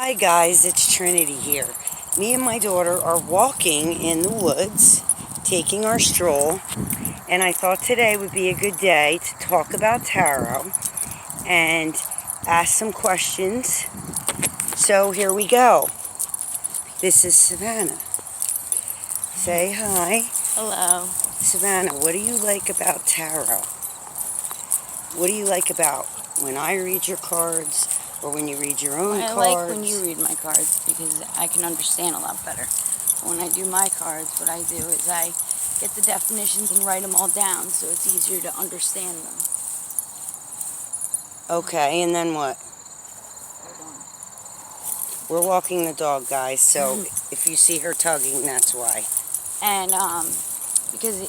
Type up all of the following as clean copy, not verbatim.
Hi guys, it's Trinity here. Me and my daughter are walking in the woods, taking our stroll, and I thought today would be a good day to talk about tarot and ask some questions. So here we go. This is Savannah. Say hi. Hello. Savannah, what do you like about tarot? What do you like about when I read your cards or when you read your own I cards? like when you read my cards because I can understand a lot better. When I do my cards, what I do is I get the definitions and write them all down so it's easier to understand them. Okay, and then what? Hold on. We're walking the dog, guys, so if you see her tugging, that's why. And because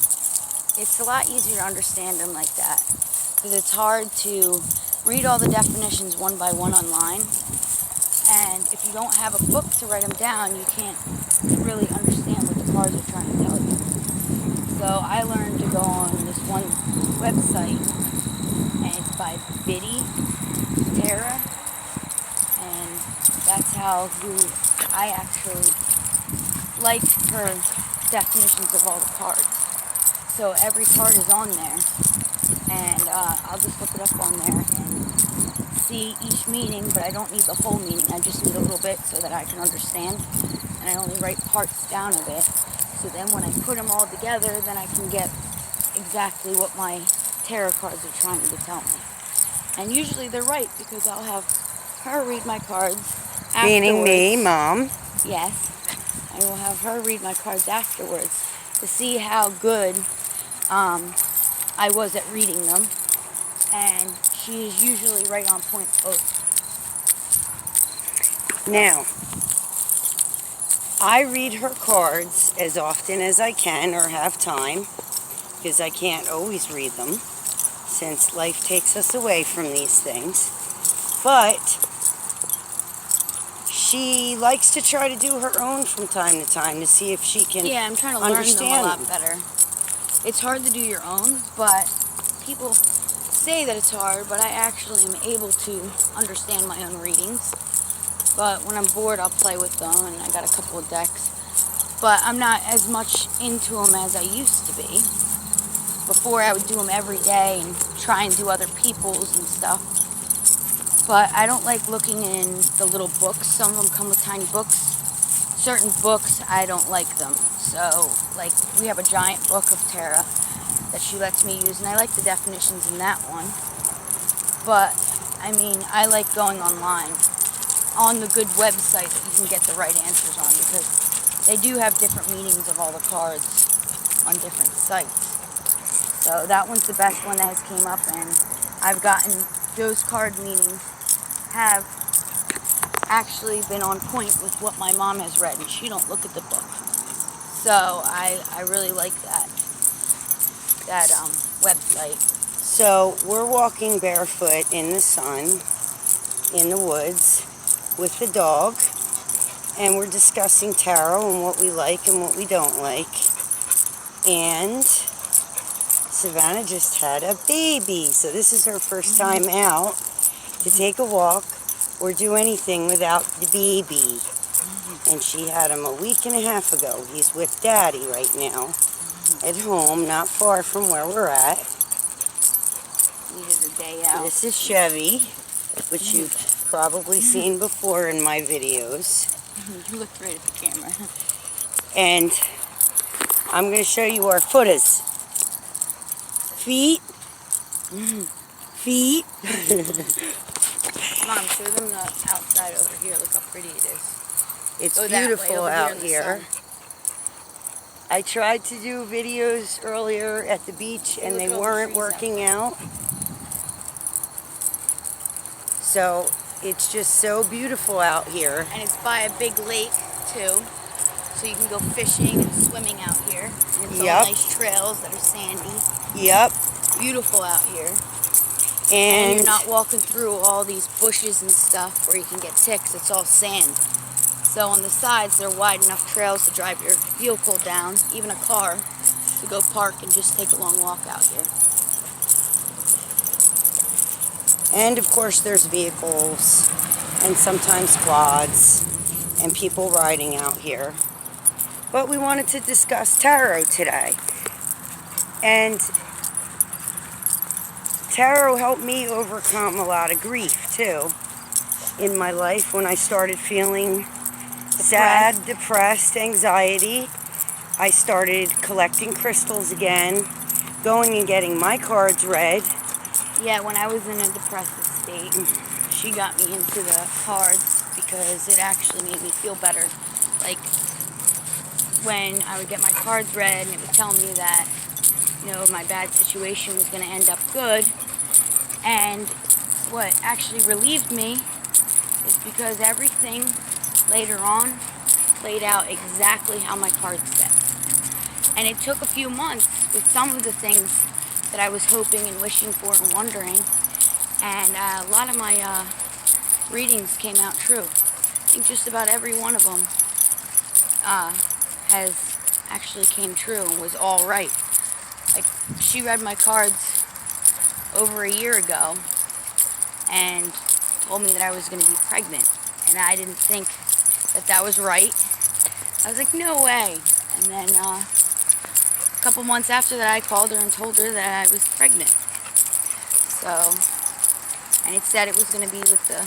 it's a lot easier to understand them like that. Because it's hard to read all the definitions one by one online. And if you don't have a book to write them down, you can't really understand what the cards are trying to tell you. So I learned to go on this one website, and it's by Biddy Tara, and that's who I actually like her definitions of all the cards. So every card is on there, and I'll just look it up on there and see each meaning, but I don't need the whole meaning. I just need a little bit so that I can understand, and I only write parts down of it. So then when I put them all together, then I can get exactly what my tarot cards are trying to tell me. And usually they're right because I'll have her read my cards afterwards. Meaning me, Mom. Yes. I will have her read my cards afterwards to see how good I was at reading them. And she is usually right on point both. Now, I read her cards as often as I can or have time, because I can't always read them, since life takes us away from these things. But she likes to try to do her own from time to time to see if she can Yeah, I'm trying to learn them a understand lot them. better. It's hard to do your own, but people say that it's hard, but I actually am able to understand my own readings. But when I'm bored, I'll play with them, and I got a couple of decks. But I'm not as much into them as I used to be. Before, I would do them every day and try and do other people's and stuff. But I don't like looking in the little books. Some of them come with tiny books. Certain books, I don't like them. So, like, we have a giant book of tarot that she lets me use, and I like the definitions in that one. But, I mean, I like going online on the good website that you can get the right answers on, because they do have different meanings of all the cards on different sites. So that one's the best one that has came up, and I've gotten those card meanings have actually been on point with what my mom has read, and she don't look at the book. So I really like that website. So we're walking barefoot in the sun, in the woods, with the dog, and we're discussing tarot and what we like and what we don't like. And Savannah just had a baby, so this is her first time out to take a walk or do anything without the baby. And she had him a week and a half ago. He's with Daddy right now at home, not far from where we're at. Needed a day out. This is Chevy, which you've probably seen before in my videos. You looked right at the camera. And I'm going to show you our footers. Feet. Feet. Mom, show them the outside over here. Look how pretty it is. It's Go that way, beautiful over out in the here. sun. I tried to do videos earlier at the beach and they weren't working out. So it's just so beautiful out here. And it's by a big lake too, so you can go fishing and swimming out here. And it's all nice trails that are sandy. Yep. Beautiful out here. And you're not walking through all these bushes and stuff where you can get ticks. It's all sand. So on the sides, they're wide enough trails to drive your vehicle down, even a car, to go park and just take a long walk out here. And of course there's vehicles and sometimes quads and people riding out here. But we wanted to discuss tarot today. And tarot helped me overcome a lot of grief too in my life when I started feeling sad, depressed, anxiety. I started collecting crystals again, going and getting my cards read. Yeah, when I was in a depressive state, she got me into the cards because it actually made me feel better. Like, when I would get my cards read and it would tell me that, my bad situation was going to end up good. And what actually relieved me is because everything later on played out exactly how my cards said. And it took a few months with some of the things that I was hoping and wishing for and wondering. And a lot of my readings came out true. I think just about every one of them has actually came true and was all right. Like, she read my cards over a year ago and told me that I was going to be pregnant. And I didn't think that that was right. I was like, no way. And then a couple months after that, I called her and told her that I was pregnant. So, and it said it was going to be with the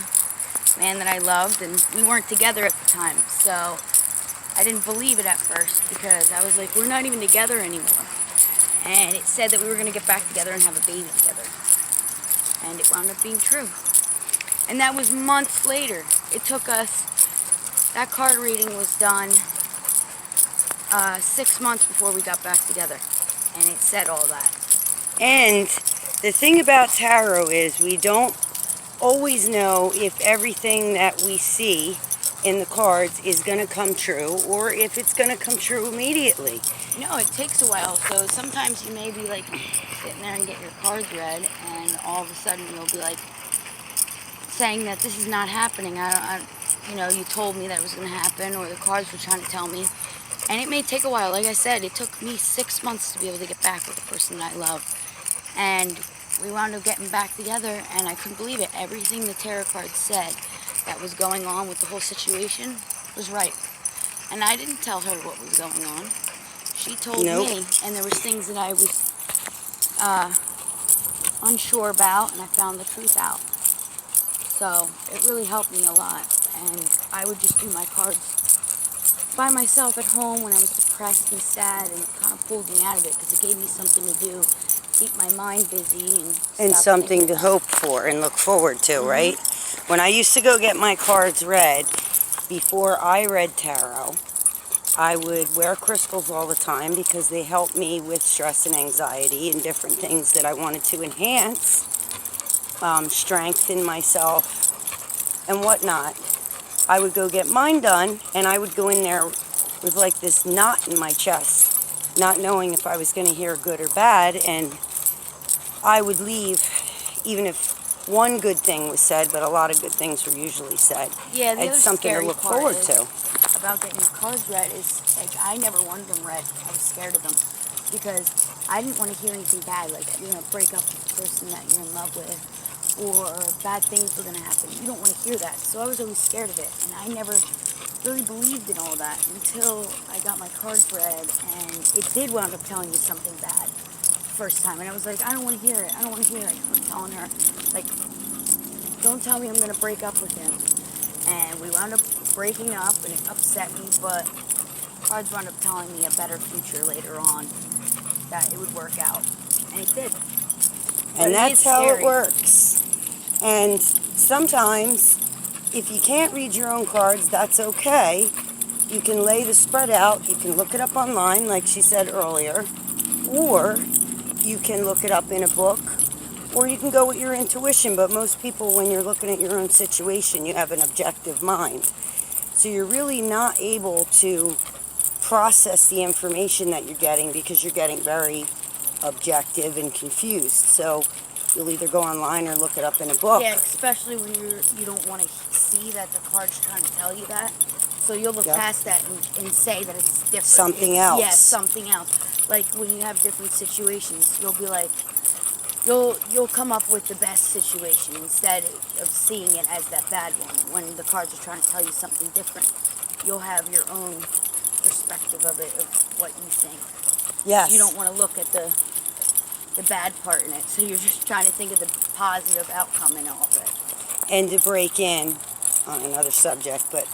man that I loved, and we weren't together at the time. So I didn't believe it at first because I was like, we're not even together anymore. And it said that we were going to get back together and have a baby together. And it wound up being true. And that was months later. It took us, that card reading was done 6 months before we got back together. And it said all that. And the thing about tarot is we don't always know if everything that we see in the cards is going to come true or if it's going to come true immediately. No, it takes a while. So sometimes you may be like sitting there and get your cards read, and all of a sudden you'll be like saying that this is not happening. You told me that it was going to happen, or the cards were trying to tell me. And it may take a while. Like I said, it took me 6 months to be able to get back with the person that I love. And we wound up getting back together, and I couldn't believe it. Everything the tarot cards said that was going on with the whole situation was right. And I didn't tell her what was going on. She told me, and there was things that I was unsure about, and I found the truth out. So it really helped me a lot. And I would just do my cards by myself at home when I was depressed and sad, and it kind of pulled me out of it because it gave me something to do, keep my mind busy, and something to hope for and look forward to, right? When I used to go get my cards read, before I read tarot, I would wear crystals all the time because they helped me with stress and anxiety and different things that I wanted to enhance, strengthen myself and whatnot. I would go get mine done, and I would go in there with like this knot in my chest, not knowing if I was going to hear good or bad, and I would leave even if one good thing was said, but a lot of good things were usually said. Yeah, the it's other something to look forward to. About getting your cards read is, like, I never wanted them read. I was scared of them because I didn't want to hear anything bad, like you're going to break up with the person that you're in love with, or bad things were going to happen. You don't want to hear that. So I was always scared of it, and I never really believed in all that until I got my cards read, and it did wound up telling me something bad the first time. And I was like, I don't want to hear it. I don't want to hear it. I kept telling her, like, don't tell me I'm going to break up with him. And we wound up breaking up, and it upset me, but cards wound up telling me a better future later on, that it would work out. And it did. And that's how it works. And sometimes, if you can't read your own cards, that's okay. You can lay the spread out. You can look it up online, like she said earlier. Or you can look it up in a book. Or you can go with your intuition. But most people, when you're looking at your own situation, you have an objective mind. So you're really not able to process the information that you're getting because you're getting very objective and confused. So you'll either go online or look it up in a book. Yeah, especially when you don't want to see that the card's trying to tell you that. So you'll look past that and say that it's different. Something else. Yeah, something else. Like when you have different situations, you'll be like, you'll come up with the best situation instead of seeing it as that bad one. When the cards are trying to tell you something different, you'll have your own perspective of it, of what you think. Yes. You don't want to look at the bad part in it, so you're just trying to think of the positive outcome in all of it. And to break in on another subject, but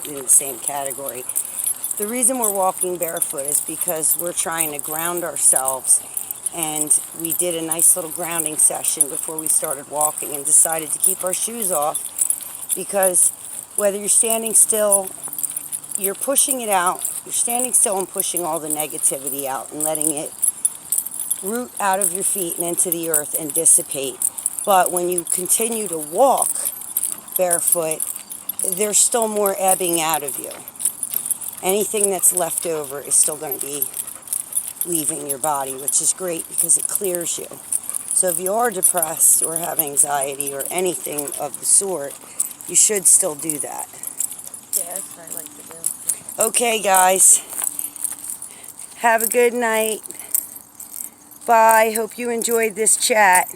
in the same category, the reason we're walking barefoot is because we're trying to ground ourselves, and we did a nice little grounding session before we started walking and decided to keep our shoes off, because whether you're standing still, you're pushing it out, you're standing still and pushing all the negativity out and letting it root out of your feet and into the earth and dissipate. But when you continue to walk barefoot, there's still more ebbing out of you. Anything that's left over is still going to be leaving your body, which is great because it clears you. So if you are depressed or have anxiety or anything of the sort, you should still do that. Yeah, that's what I like to do. Okay, guys. Have a good night. Bye. Hope you enjoyed this chat.